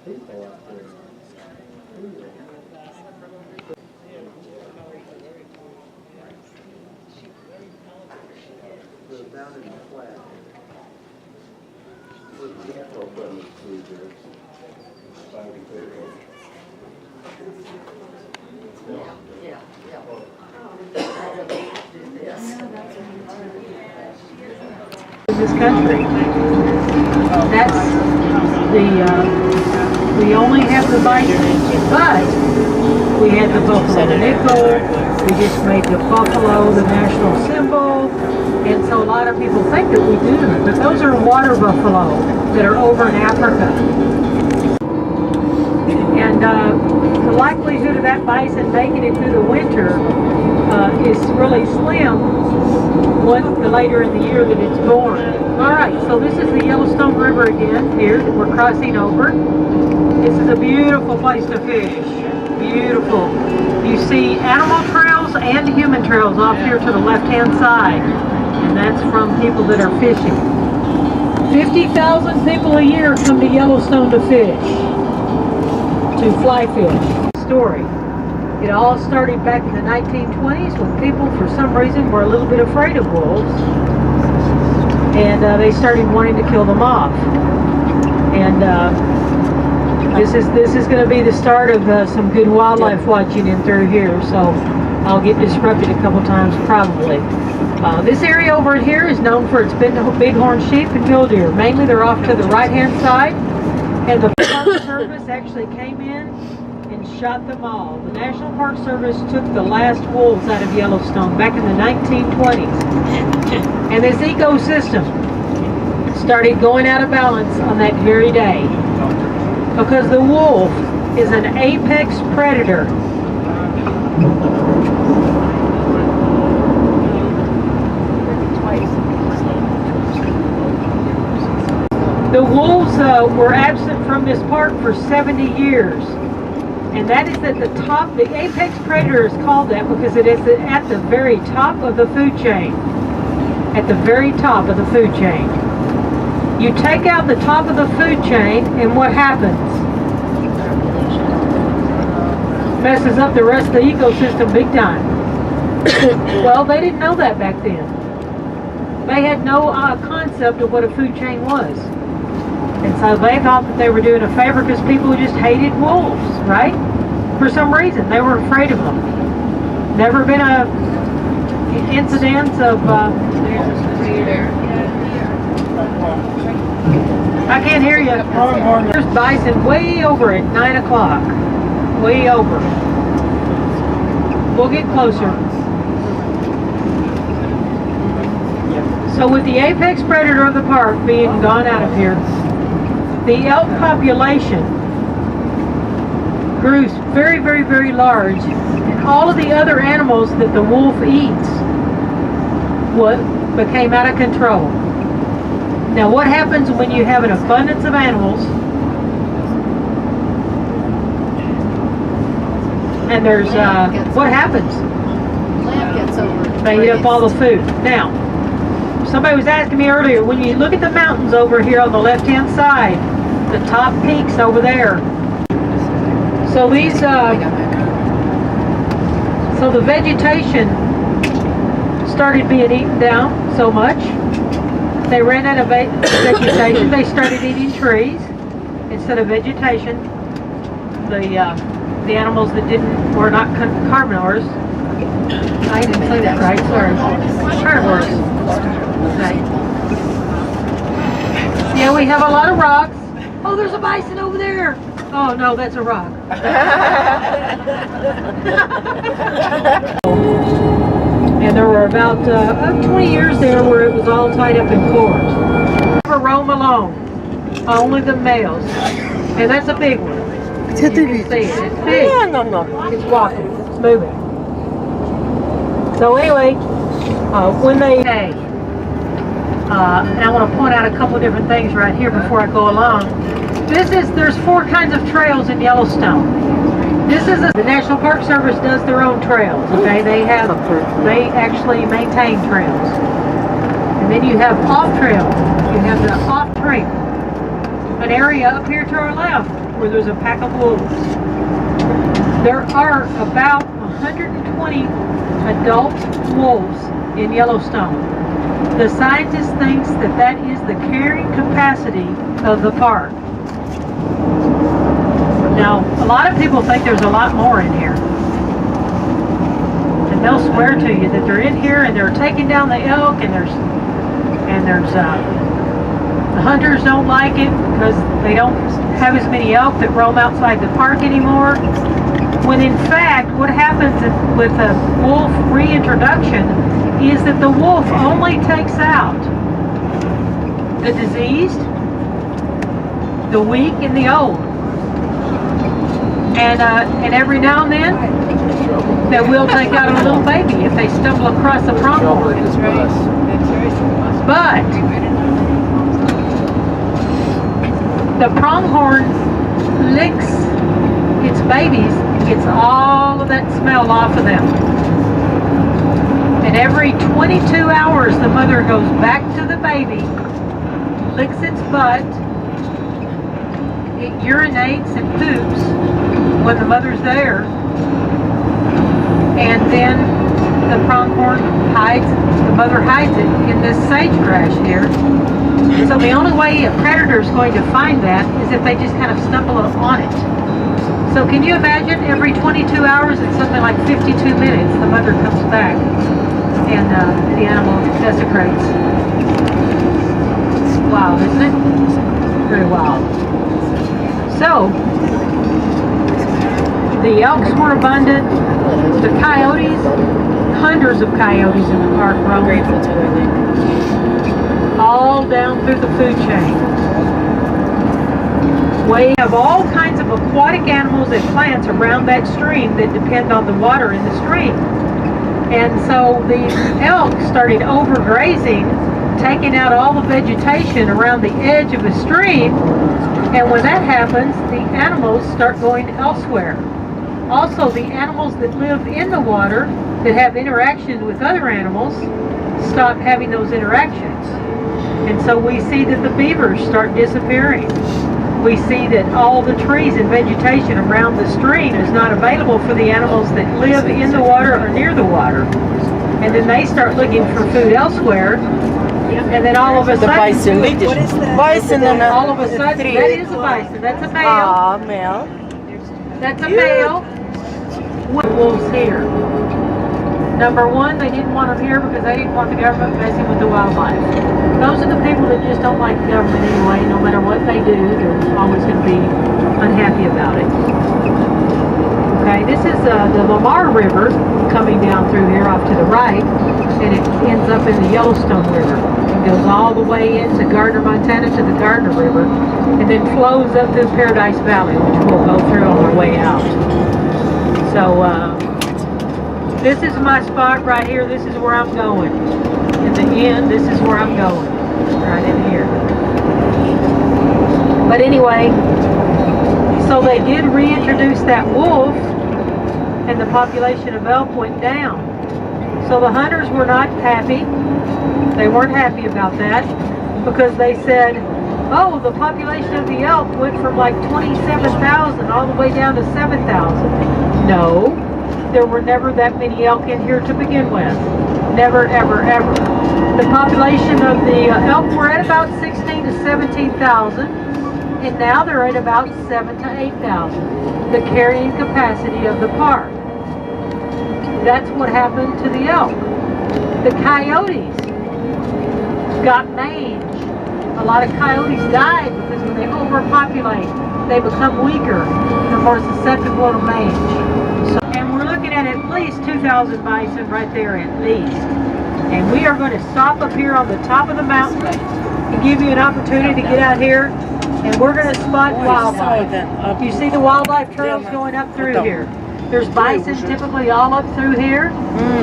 people up there. Down in the flat. With the depot equipment through there. Yeah. This country. That's we only have the bison, but we had the buffalo nickel. We just made the buffalo the national symbol, and so a lot of people think that we do, but those are water buffalo that are over in Africa. And the likelihood of that bison making it through the winter is really slim the later in the year that it's born. Alright, so this is the Yellowstone River again here that we're crossing over. This is a beautiful place to fish. Beautiful. You see animal trails and human trails off here to the left-hand side. And that's from people that are fishing. 50,000 people a year come to Yellowstone to fish. To fly fish. Story. It all started back in the 1920s when people, for some reason, were a little bit afraid of wolves, and they started wanting to kill them off. And this is going to be the start of some good wildlife watching in through here. So I'll get disrupted a couple times probably. This area over here is known for its bighorn sheep and mule deer. Mainly, they're off to the right-hand side, and the Park Service actually came in and shot them all. The National Park Service took the last wolves out of Yellowstone back in the 1920s. And this ecosystem started going out of balance on that very day. Because the wolf is an apex predator. The wolves were absent from this park for 70 years. And that is at the top. The apex predator is called that because it is at the very top of the food chain. At the very top of the food chain. You take out the top of the food chain, and what happens? Messes up the rest of the ecosystem big time. Well, they didn't know that back then. They had no concept of what a food chain was. And so they thought that they were doing a favor because people just hated wolves, right? For some reason, they were afraid of them. Never been a incidents of... I can't hear you. There's bison way over at 9 o'clock. Way over. We'll get closer. So with the apex predator of the park being gone out of here, the elk population grew very, very, very large, and all of the other animals that the wolf eats became out of control. Now, what happens when you have an abundance of animals and there's, what happens? Lamb gets over. They eat up all the food. Now, somebody was asking me earlier, when you look at the mountains over here on the left-hand side, the top peaks over there. So these, so the vegetation started being eaten down so much. They ran out of vegetation. They started eating trees instead of vegetation. The animals that were not carnivores. I didn't say that right. Sorry. Carnivores. Okay. Yeah, we have a lot of rocks. Oh, there's a bison over there. Oh no, that's a rock. And there were about 20 years there where it was all tied up in cords. Never roam alone. Only the males. And that's a big one. You can see it. It's big. It's walking. It's moving. So anyway, when they... and I want to point out a couple of different things right here before I go along. There's 4 kinds of trails in Yellowstone. The National Park Service does their own trails, okay? They actually maintain trails. And then you have off-trail. You have the off-trail. an area up here to our left where there's a pack of wolves. There are about 120 adult wolves in Yellowstone. The scientist thinks that that is the carrying capacity of the park. Now, a lot of people think there's a lot more in here. And they'll swear to you that they're in here and they're taking down the elk, and the hunters don't like it because they don't have as many elk that roam outside the park anymore. When in fact, what happens with a wolf reintroduction is that the wolf only takes out the diseased, the weak, and the old. And every now and then, they will take out a little baby if they stumble across a pronghorn. But the pronghorn licks its babies, gets all of that smell off of them. And every 22 hours, the mother goes back to the baby, licks its butt, it urinates and poops when the mother's there, and then the pronghorn the mother hides it in this sagebrush here. So the only way a predator is going to find that is if they just kind of stumble on it. So can you imagine every 22 hours and something like 52 minutes, the mother comes back and the animal desecrates. It's wild, isn't it? Very wild. So, the elks were abundant, the coyotes, hundreds of coyotes in the park roaming, all down through the food chain. We have all kinds of aquatic animals and plants around that stream that depend on the water in the stream. And so the elk started overgrazing, taking out all the vegetation around the edge of the stream. And when that happens, the animals start going elsewhere. Also, the animals that live in the water that have interaction with other animals stop having those interactions. And so we see that the beavers start disappearing. We see that all the trees and vegetation around the stream is not available for the animals that live in the water or near the water. And then they start looking for food elsewhere. And then all of a sudden, bison, bison and all of a sudden, that is a bison. That's a male. Male. That's a male. Wolves here. Number one, they didn't want them here because they didn't want the government messing with the wildlife. Those are the people that just don't like the government anyway. No matter what they do, they're always going to be unhappy about it. Okay, this is the Lamar River coming down through here off to the right, and it ends up in the Yellowstone River. It goes all the way into Gardner, Montana to the Gardner River, and then flows up through Paradise Valley, which we'll go through on our way out. So, this is my spot right here. This is where I'm going. In the end, this is where I'm going. Right in here. But anyway, so they did reintroduce that wolf, and the population of elk went down. So the hunters were not happy. They weren't happy about that because they said, oh, the population of the elk went from like 27,000 all the way down to 7,000. No, there were never that many elk in here to begin with. Never, ever, ever. The population of the elk were at about 16 to 17,000, and now they're at about 7 to 8,000, the carrying capacity of the park. That's what happened to the elk. The coyotes got mange. A lot of coyotes died because when they overpopulate, they become weaker and more susceptible to mange. So, and we're looking at least 2,000 bison right there at least. And we are going to stop up here on the top of the mountain and give you an opportunity to get out here, and we're going to spot wildlife. You see the wildlife trails going up through here. There's bison typically all up through here,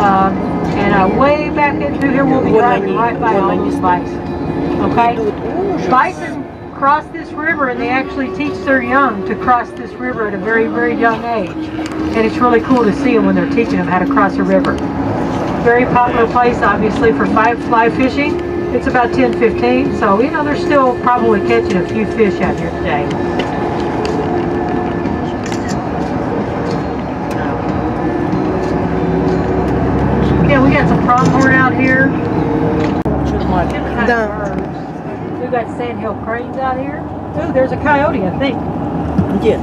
and way back in through here we'll be driving right by all these bison. Okay? Bison cross this river, and they actually teach their young to cross this river at a very, very young age. And it's really cool to see them when they're teaching them how to cross a river. Very popular place, obviously, for fly fishing. It's about 10:15, so you know they're still probably catching a few fish out here today. Yeah, we got some pronghorn out here. Different kinds of birds. We've got sandhill cranes out here. Ooh, there's a coyote, I think. Yeah.